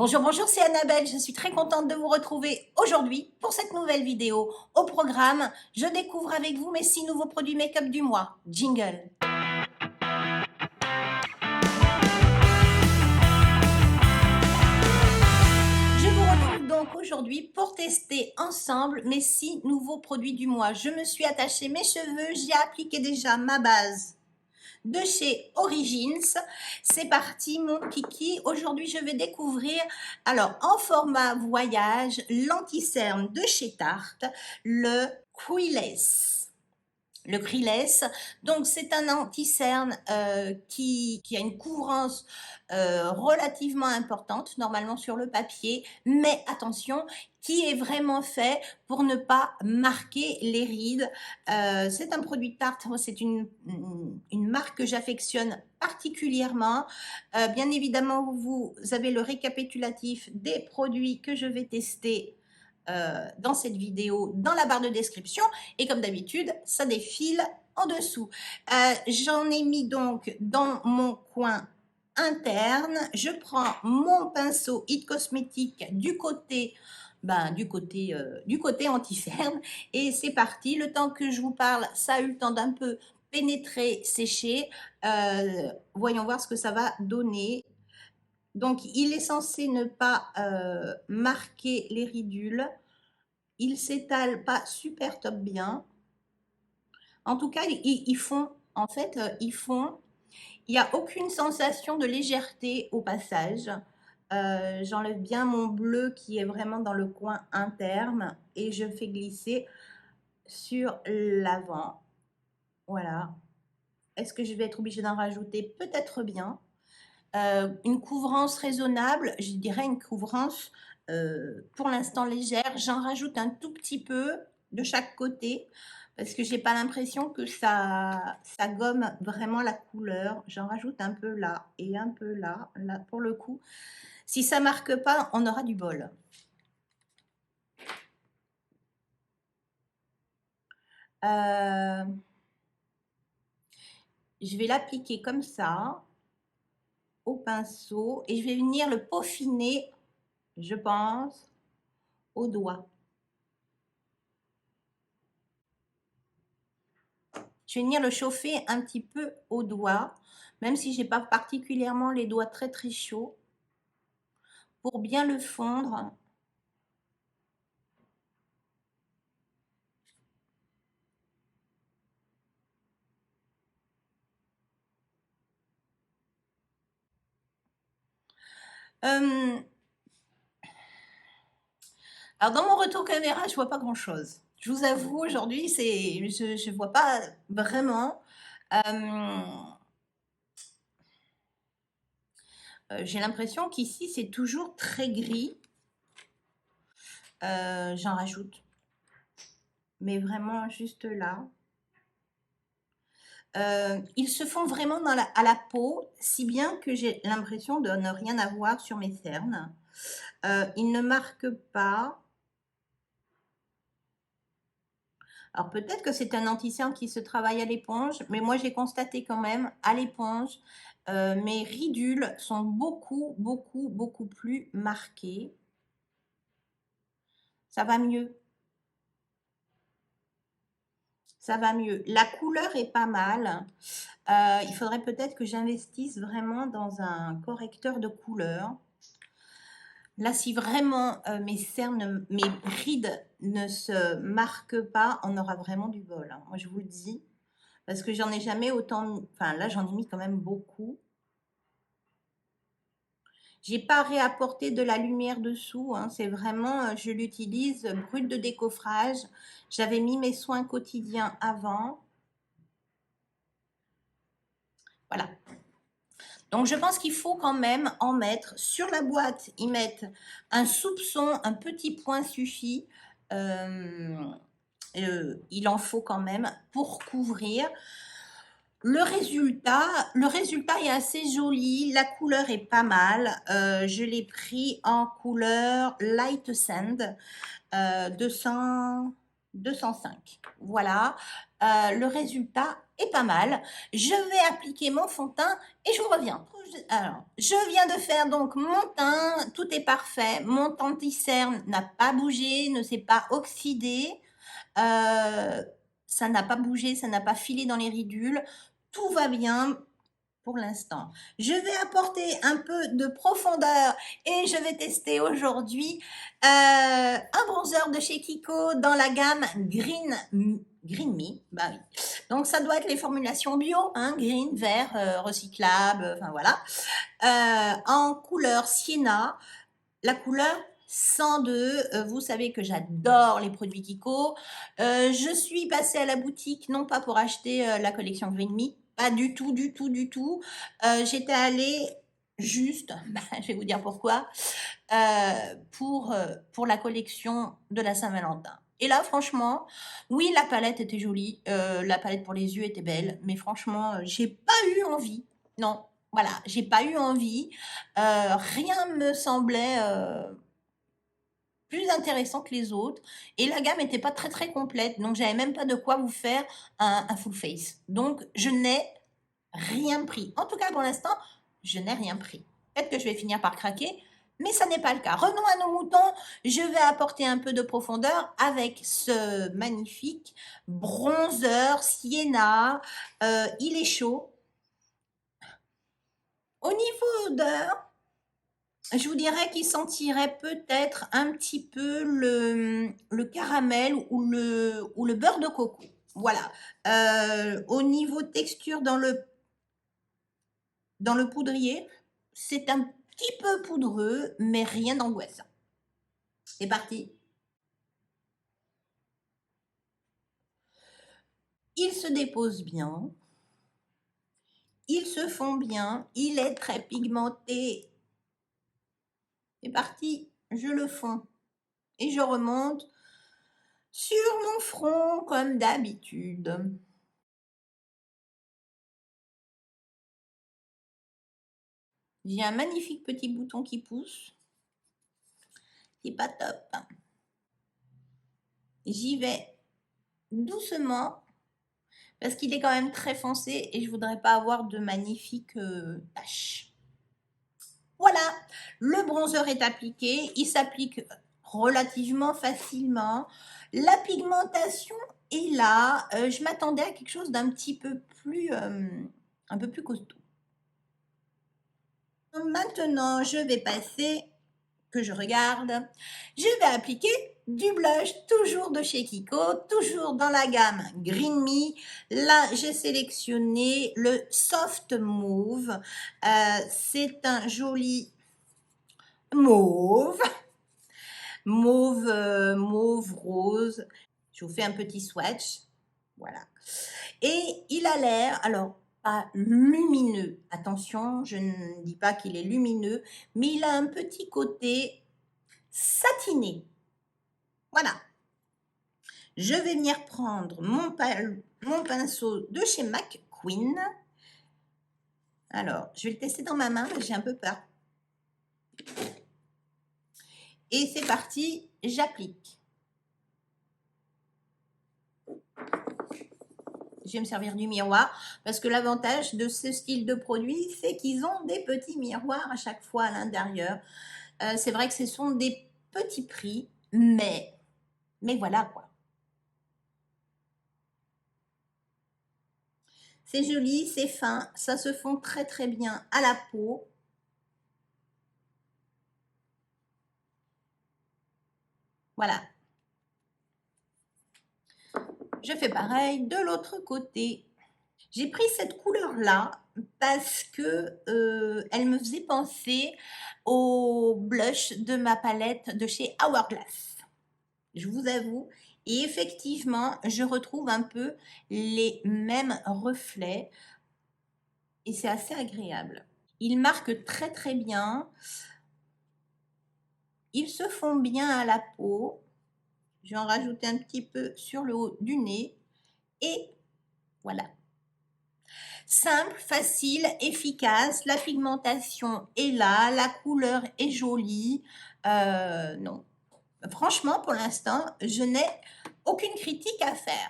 Bonjour, bonjour, c'est Annabelle. Je suis très contente de vous retrouver aujourd'hui pour cette nouvelle vidéo. Au programme, je découvre avec vous mes 6 nouveaux produits make-up du mois. Jingle. Je vous retrouve donc aujourd'hui pour tester ensemble mes 6 nouveaux produits du mois. Je me suis attachée mes cheveux, j'y ai appliqué déjà ma base de chez Origins. C'est parti mon kiki. Aujourd'hui, je vais découvrir, alors en format voyage, l'anti-cerne de chez Tarte, le Creeless. Le Creeless, donc c'est un anti-cerne qui a une couvrance relativement importante, normalement sur le papier, mais attention, qui est vraiment fait pour ne pas marquer les rides. C'est un produit de Tarte, c'est une marque que j'affectionne particulièrement. Bien évidemment, vous avez le récapitulatif des produits que je vais tester dans cette vidéo, dans la barre de description, et comme d'habitude, ça défile en dessous. J'en ai mis donc dans mon coin interne. Je prends mon pinceau It Cosmétique du côté anti-cerne, et c'est parti. Le temps que je vous parle, ça a eu le temps d'un peu pénétrer, sécher. Voyons voir ce que ça va donner. Donc, il est censé ne pas marquer les ridules. Il s'étale pas super top bien. En tout cas, ils font, en fait, ils font. Il n'y a aucune sensation de légèreté au passage. J'enlève bien mon bleu qui est vraiment dans le coin interne et je fais glisser sur l'avant. Voilà. Est-ce que je vais être obligée d'en rajouter? Peut-être bien. Une couvrance raisonnable, je dirais une couvrance pour l'instant légère. J'en rajoute un tout petit peu de chaque côté parce que j'ai pas l'impression que ça gomme vraiment la couleur. J'en rajoute un peu là et un peu là, là pour le coup. Si ça marque pas, on aura du bol. Je vais l'appliquer comme ça au pinceau et je vais venir le peaufiner, je pense, au doigt. Je vais venir le chauffer un petit peu au doigt, même si j'ai pas particulièrement les doigts très très chauds, pour bien le fondre. Alors dans mon retour caméra, je vois pas grand chose. Je vous avoue, aujourd'hui, je vois pas vraiment. J'ai l'impression qu'ici, c'est toujours très gris. J'en rajoute. Mais vraiment juste là. Ils se font vraiment à la peau, si bien que j'ai l'impression de ne rien avoir sur mes cernes. Ils ne marquent pas. Alors peut-être que c'est un anti-cerne qui se travaille à l'éponge, mais moi j'ai constaté quand même à l'éponge, mes ridules sont beaucoup, beaucoup, beaucoup plus marquées. Ça va mieux. Ça va mieux. La couleur est pas mal. Il faudrait peut-être que j'investisse vraiment dans un correcteur de couleur. Là, si vraiment mes cernes, mes rides ne se marquent pas, on aura vraiment du bol, hein. Moi, je vous le dis. Parce que j'en ai jamais autant mis. Enfin, là, j'en ai mis quand même beaucoup. J'ai pas réapporté de la lumière dessous, hein. C'est vraiment, je l'utilise brut de décoffrage. J'avais mis mes soins quotidiens avant. Voilà. Donc, je pense qu'il faut quand même en mettre sur la boîte, y mettre un soupçon, un petit point suffit. Il en faut quand même pour couvrir. Le résultat est assez joli, la couleur est pas mal. Je l'ai pris en couleur Light Sand 205. Voilà, le résultat est pas mal. Je vais appliquer mon fond de teint et je vous reviens. Alors, je viens de faire donc mon teint, tout est parfait. Mon anti-cerne n'a pas bougé, ne s'est pas oxydé. Ça n'a pas bougé, ça n'a pas filé dans les ridules. Tout va bien pour l'instant. Je vais apporter un peu de profondeur et je vais tester aujourd'hui un bronzer de chez Kiko dans la gamme Green Me. Bah oui. Donc ça doit être les formulations bio, hein, green, vert, recyclable, enfin voilà. En couleur Sienna, la couleur 102, vous savez que j'adore les produits Kiko. Je suis passée à la boutique, non pas pour acheter la collection Green Me, pas du tout, du tout, du tout. J'étais allée juste, je vais vous dire pourquoi, pour la collection de la Saint-Valentin. Et là, franchement, oui, la palette était jolie, la palette pour les yeux était belle, mais franchement, j'ai pas eu envie. Non, voilà, j'ai pas eu envie. Rien me semblait plus intéressant que les autres. Et la gamme n'était pas très très complète, donc j'avais même pas de quoi vous faire un full face. Donc je n'ai rien pris. En tout cas pour l'instant, je n'ai rien pris. Peut-être que je vais finir par craquer, mais ça n'est pas le cas. Revenons à nos moutons. Je vais apporter un peu de profondeur avec ce magnifique bronzer Sienna. Il est chaud. Au niveau odeur, je vous dirais qu'il sentirait peut-être un petit peu le caramel ou le beurre de coco. Voilà. Au niveau texture dans le poudrier, c'est un petit peu poudreux, mais rien d'angoissant. C'est parti. Il se dépose bien. Il se fond bien. Il est très pigmenté. C'est parti. Je le fonds. Et je remonte sur mon front comme d'habitude. J'ai un magnifique petit bouton qui pousse. C'est pas top. J'y vais doucement parce qu'il est quand même très foncé et je voudrais pas avoir de magnifiques taches. Voilà, le bronzer est appliqué. Il s'applique relativement facilement. La pigmentation est là. Je m'attendais à quelque chose d'un petit peu plus, un peu plus costaud. Maintenant, je vais passer, que je regarde, je vais appliquer du blush, toujours de chez Kiko, toujours dans la gamme Green Me. Là, j'ai sélectionné le Soft Mauve. C'est un joli mauve, mauve rose. Je vous fais un petit swatch. Voilà. Et il a l'air, alors, pas lumineux. Attention, je ne dis pas qu'il est lumineux, mais il a un petit côté satiné. Voilà. Je vais venir prendre mon pinceau de chez McQueen. Alors, je vais le tester dans ma main, j'ai un peu peur. Et c'est parti, j'applique. Je vais me servir du miroir parce que l'avantage de ce style de produit, c'est qu'ils ont des petits miroirs à chaque fois à l'intérieur. C'est vrai que ce sont des petits prix, mais voilà quoi. C'est joli, c'est fin, ça se fond très très bien à la peau. Voilà. Je fais pareil de l'autre côté. J'ai pris cette couleur-là parce que elle me faisait penser au blush de ma palette de chez Hourglass. Je vous avoue. Et effectivement, je retrouve un peu les mêmes reflets et c'est assez agréable. Ils marquent très très bien. Ils se font bien à la peau. Je vais en rajouter un petit peu sur le haut du nez. Et voilà. Simple, facile, efficace. La pigmentation est là. La couleur est jolie. Non. Franchement, pour l'instant, je n'ai aucune critique à faire.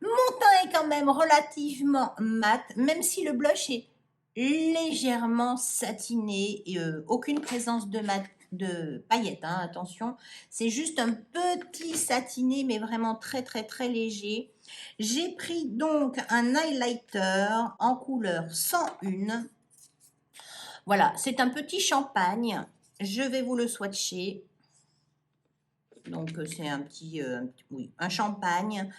Mon teint est quand même relativement mat, même si le blush est légèrement satiné, et, aucune présence de paillettes, hein, attention, c'est juste un petit satiné, mais vraiment très très très léger. J'ai pris donc un highlighter en couleur 101. Voilà, c'est un petit champagne. Je vais vous le swatcher. Donc c'est un petit, oui, un champagne.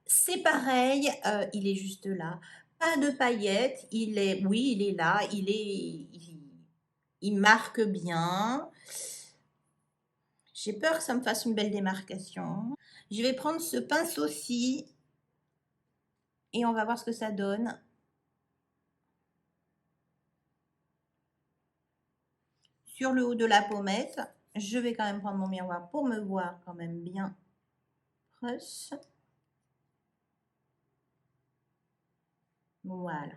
C'est pareil, il est juste là. Pas de paillettes, oui, il est là, il marque bien. J'ai peur que ça me fasse une belle démarcation. Je vais prendre ce pinceau-ci et on va voir ce que ça donne. Sur le haut de la pommette, je vais quand même prendre mon miroir pour me voir quand même bien proche. Voilà.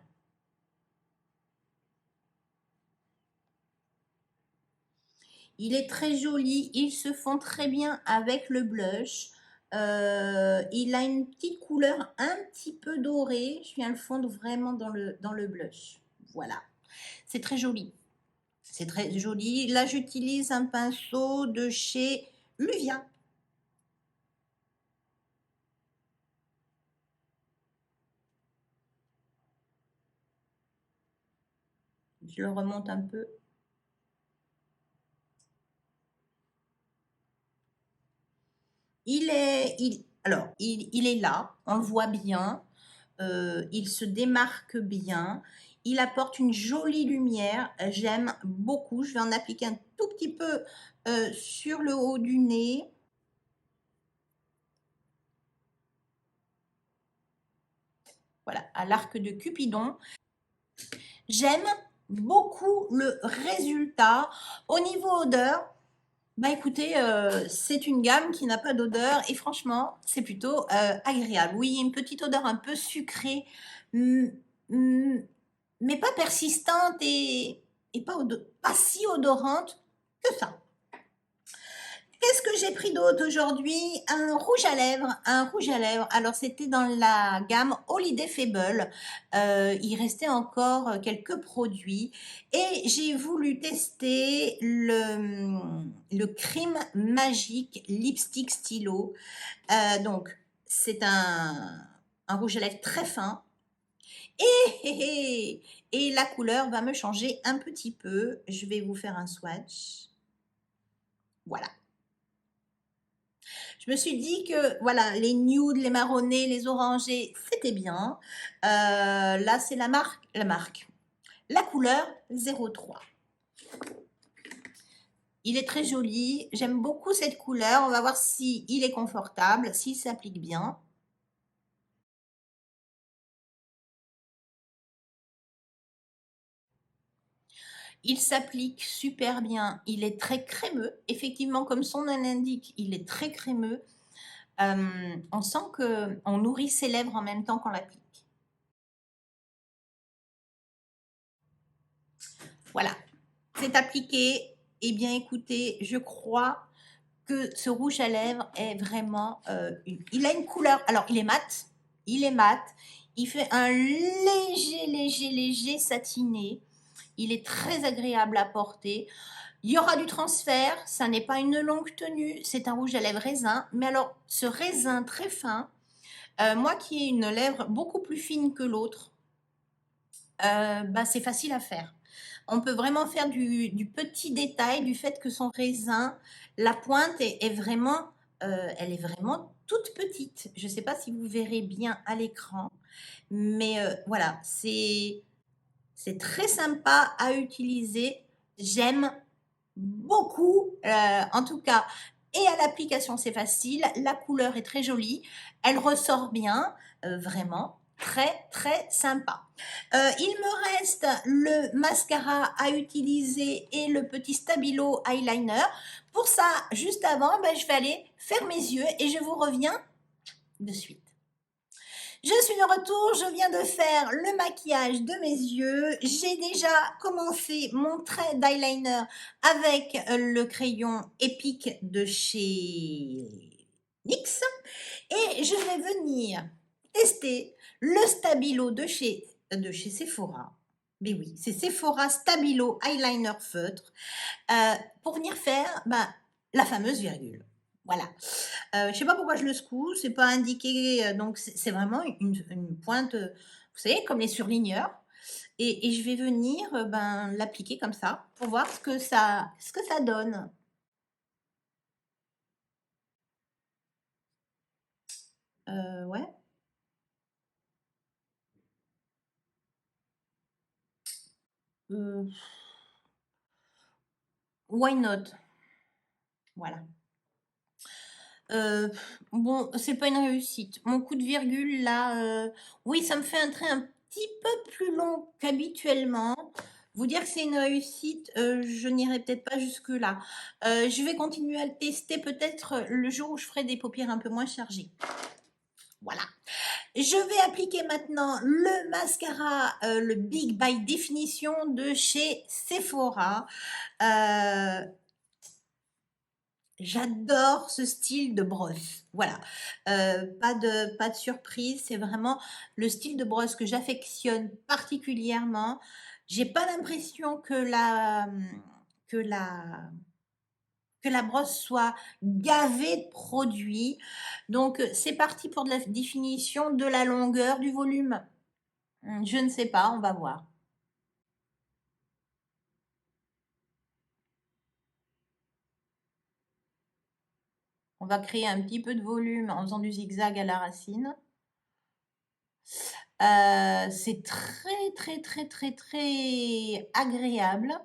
Il est très joli, il se fond très bien avec le blush. Il a une petite couleur un petit peu dorée. Je viens le fondre vraiment dans le blush. Voilà, c'est très joli. C'est très joli. Là, j'utilise un pinceau de chez Luvia. Je le remonte un peu. Alors, il est là, on le voit bien. Il se démarque bien. Il apporte une jolie lumière. J'aime beaucoup. Je vais en appliquer un tout petit peu sur le haut du nez. Voilà, à l'arc de Cupidon. J'aime beaucoup le résultat. Au niveau odeur, bah écoutez, c'est une gamme qui n'a pas d'odeur et franchement, c'est plutôt agréable. Oui, il y a une petite odeur un peu sucrée, mais pas persistante et pas si odorante que ça. Qu'est-ce que j'ai pris d'autre aujourd'hui? Un rouge à lèvres, un rouge à lèvres. Alors, c'était dans la gamme Holiday Fable. Il restait encore quelques produits et j'ai voulu tester le Crime Magique Lipstick Stylo. Donc, c'est un rouge à lèvres très fin. Et la couleur va me changer un petit peu. Je vais vous faire un swatch. Voilà. Je me suis dit que voilà, les nudes, les marronnés, les orangés, c'était bien. Là, c'est la couleur 03. Il est très joli. J'aime beaucoup cette couleur. On va voir si il est confortable, s'il s'applique bien. Il s'applique super bien. Il est très crémeux. Effectivement, comme son nom l'indique, il est très crémeux. On sent qu'on nourrit ses lèvres en même temps qu'on l'applique. Voilà, c'est appliqué. Eh bien, écoutez, je crois que ce rouge à lèvres est vraiment... il a une couleur... Alors, il est mat. Il est mat. Il fait un léger satiné. Il est très agréable à porter. Il y aura du transfert. Ça n'est pas une longue tenue. C'est un rouge à lèvres raisin. Mais alors, ce raisin très fin, moi qui ai une lèvre beaucoup plus fine que l'autre, bah, c'est facile à faire. On peut vraiment faire du petit détail, du fait que son raisin, la pointe est vraiment, elle est vraiment toute petite. Je ne sais pas si vous verrez bien à l'écran, mais voilà, c'est très sympa à utiliser. J'aime beaucoup, en tout cas, et à l'application, c'est facile. La couleur est très jolie, elle ressort bien, vraiment très sympa. Il me reste le mascara à utiliser et le petit stabilo eyeliner. Pour ça, juste avant, ben, je vais aller faire mes yeux et je vous reviens de suite. Je suis de retour, je viens de faire le maquillage de mes yeux. J'ai déjà commencé mon trait d'eyeliner avec le crayon Epic de chez NYX. Et je vais venir tester le Stabilo de chez Sephora. Mais oui, c'est Sephora Stabilo Eyeliner Feutre pour venir faire la fameuse virgule. Voilà. Je ne sais pas pourquoi je le secoue, c'est pas indiqué, donc c'est vraiment une pointe, vous savez, comme les surligneurs. Et je vais venir l'appliquer comme ça pour voir ce que ça donne. Ouais. Euh, Why not? Voilà. Bon, c'est pas une réussite. Mon coup de virgule là, oui, ça me fait un trait un petit peu plus long qu'habituellement. Vous dire que c'est une réussite, je n'irai peut-être pas jusque-là. Je vais continuer à le tester peut-être le jour où je ferai des paupières un peu moins chargées. Voilà. Je vais appliquer maintenant le mascara, le Big by Definition de chez Sephora. J'adore ce style de brosse. Voilà. Pas de surprise, c'est vraiment le style de brosse que j'affectionne particulièrement. J'ai pas l'impression que la que la brosse soit gavée de produits. Donc, c'est parti pour de la définition de la longueur, du volume. Je ne sais pas, on va voir. On va créer un petit peu de volume en faisant du zigzag à la racine. C'est très, très, très, très, très agréable.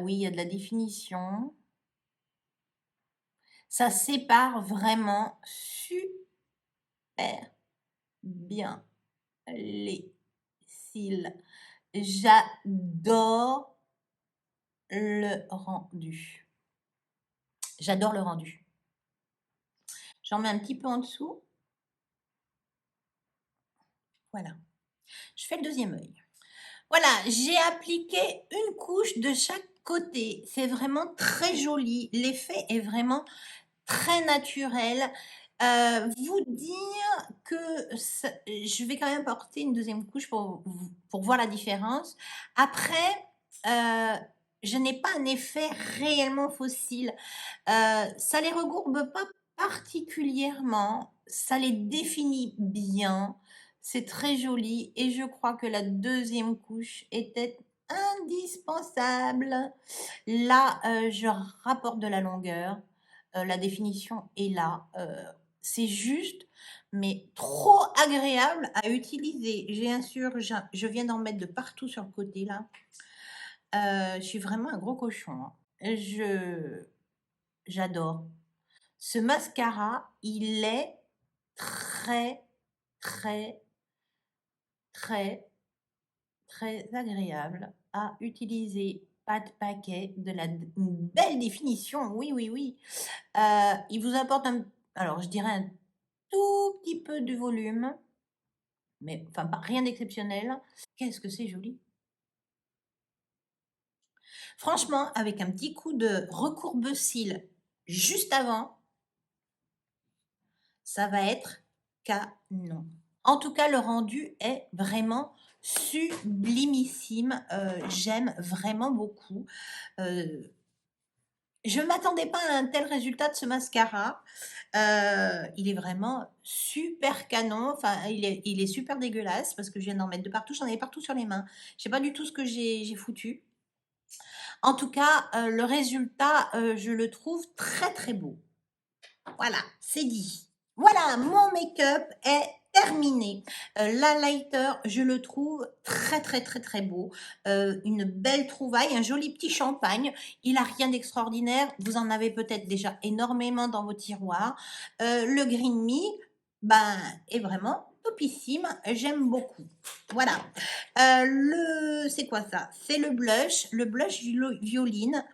Oui, il y a de la définition. Ça sépare vraiment super bien les cils. J'adore le rendu. J'adore le rendu. J'en mets un petit peu en dessous. Voilà. Je fais le deuxième œil. Voilà, j'ai appliqué une couche de chaque côté. C'est vraiment très joli. L'effet est vraiment très naturel. Vous dire que je vais quand même porter une deuxième couche pour voir la différence. Après, je n'ai pas un effet réellement fossile. Ça les recourbe pas particulièrement, ça les définit bien, c'est très joli et je crois que la deuxième couche était indispensable. Là, je rapporte de la longueur, la définition est là, c'est juste, mais trop agréable à utiliser. Je viens d'en mettre de partout sur le côté là. Je suis vraiment un gros cochon, hein. J'adore. Ce mascara, il est très, très, très, très agréable à utiliser. Pas de paquet, une belle définition, oui, oui, oui. Il vous apporte alors je dirais un tout petit peu de volume, mais enfin rien d'exceptionnel. Qu'est-ce que c'est joli. Franchement, avec un petit coup de recourbe-cils juste avant, ça va être canon. En tout cas, le rendu est vraiment sublimissime. J'aime vraiment beaucoup. Je ne m'attendais pas à un tel résultat de ce mascara. Il est vraiment super canon. Enfin, il est super dégueulasse parce que je viens d'en mettre de partout. J'en avais partout sur les mains. Je sais pas du tout ce que j'ai foutu. En tout cas, le résultat, je le trouve très très beau. Voilà, c'est dit. Voilà, mon make-up est terminé. L'highlighter, je le trouve très très très très beau. Une belle trouvaille, un joli petit champagne. Il a rien d'extraordinaire. Vous en avez peut-être déjà énormément dans vos tiroirs. Le Green Me, est vraiment topissime. J'aime beaucoup. Voilà. C'est quoi ça? C'est le blush violine.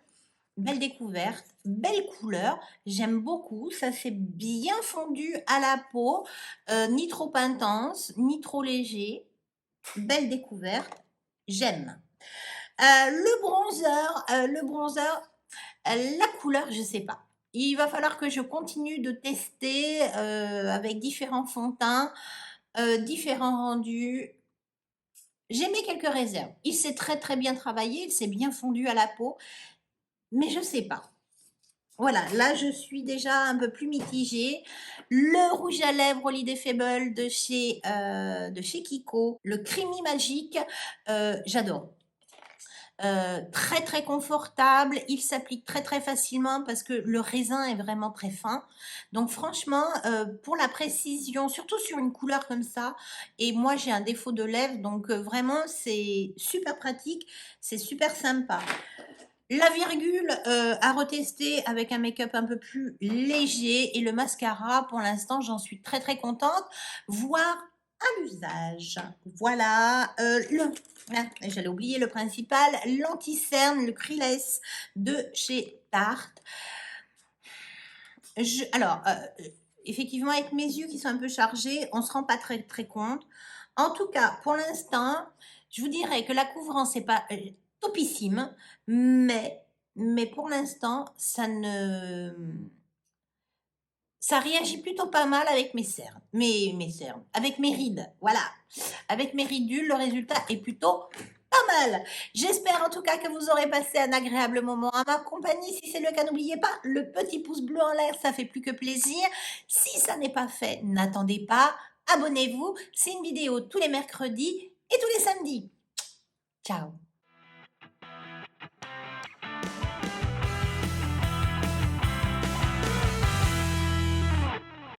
Belle découverte, belle couleur, j'aime beaucoup, ça s'est bien fondu à la peau, ni trop intense, ni trop léger. Belle découverte, j'aime. Le bronzer, la couleur, je sais pas. Il va falloir que je continue de tester, avec différents fonds de teint, différents rendus. J'émets quelques réserves. Il s'est très, très bien travaillé, il s'est bien fondu à la peau, mais je sais pas. Voilà, là, je suis déjà un peu plus mitigée. Le rouge à lèvres Holiday Fable de chez Kiko, le Creamy Magique, j'adore. Très, très confortable, il s'applique très, très facilement parce que le raisin est vraiment très fin. Donc franchement, pour la précision, surtout sur une couleur comme ça, et moi j'ai un défaut de lèvres, donc vraiment c'est super pratique, c'est super sympa. La virgule à retester avec un make-up un peu plus léger et le mascara, pour l'instant, j'en suis très très contente, voire à l'usage. Voilà, j'allais oublier le principal, l'anti-cerne, le Creeless de chez Tarte. Alors, effectivement, avec mes yeux qui sont un peu chargés, on ne se rend pas très très compte. En tout cas, pour l'instant, je vous dirais que la couvrance n'est pas topissime, mais pour l'instant, ça réagit plutôt pas mal avec mes cernes, avec mes rides, voilà. Avec mes ridules, le résultat est plutôt pas mal. J'espère en tout cas que vous aurez passé un agréable moment à ma compagnie. Si c'est le cas, n'oubliez pas le petit pouce bleu en l'air, ça fait plus que plaisir. Si ça n'est pas fait, n'attendez pas, abonnez-vous. C'est une vidéo tous les mercredis et tous les samedis. Ciao.